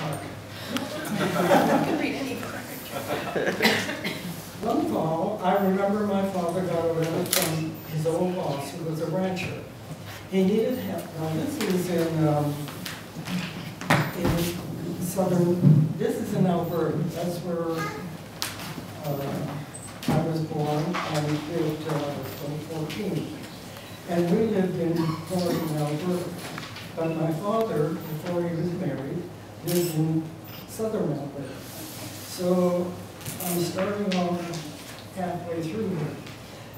talk. You can read any book. One fall, I remember my father got a letter from his old boss, who was a rancher. He needed help. Now, this is this is in Alberta. That's where I was born and lived till I was 14. And we lived in Thornton, Alberta. But my father, before he was married, lived in southern Alberta. So I'm starting off halfway through here.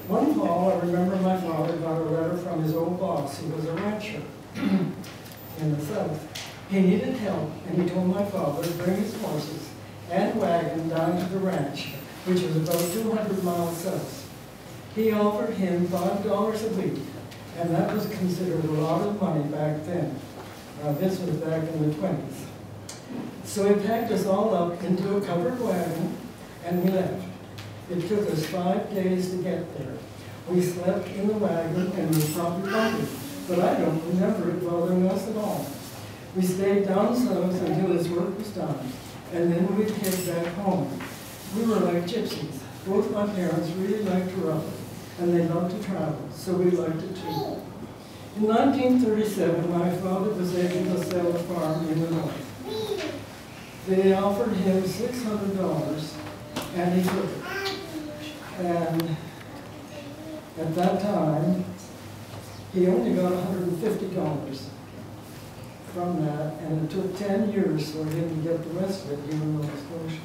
One fall, I remember my father got a letter from his old boss, who was a rancher in the south. He needed help, and he told my father to bring his horses and wagon down to the ranch, which was about 200 miles south. He offered him $5 a week, and that was considered a lot of money back then. This was back in the 20s. So he packed us all up into a covered wagon, and we left. It took us 5 days to get there. We slept in the wagon, and we were probably hungry, but I don't remember it bothering us at all. We stayed down south until his work was done, and then we'd head back home. We were like gypsies. Both my parents really liked to rough it, and they loved to travel, so we liked it too. In 1937, my father was able to sell a farm in the north. They offered him $600, and he took it. And at that time, he only got $150 from that, and it took 10 years for him to get the rest of it here in Nova Scotia.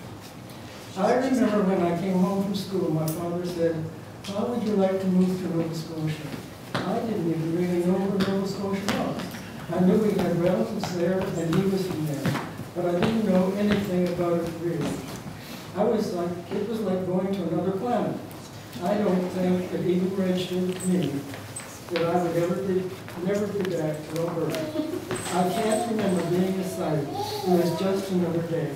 I remember when I came home from school, my father said, "How would you like to move to Nova Scotia?" I didn't even really know where Nova Scotia was. I knew he had relatives there, and he was from there, but I didn't know anything about it really. It was like going to another planet. I don't think it even registered with me that I would never be back to Alberta. I can't remember being excited. It was just another day.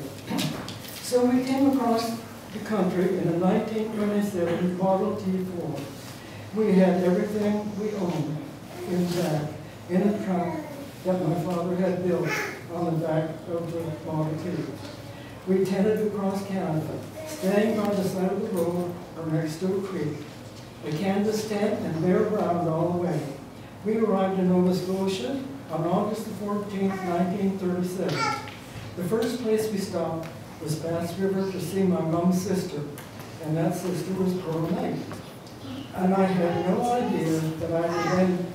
So we came across the country in a 1927 Model T Ford. We had everything we owned intact in a truck that my father had built on the back of the Model T. We tended across Canada, staying by the side of the road or next to a creek. A canvas tent and bare ground all the way. We arrived in Nova Scotia on August 14th, 1937. The first place we stopped was Bass River to see my mom's sister, and that sister was Pearl Knight. And I had no idea that I would end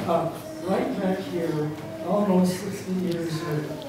up right back here almost 60 years later.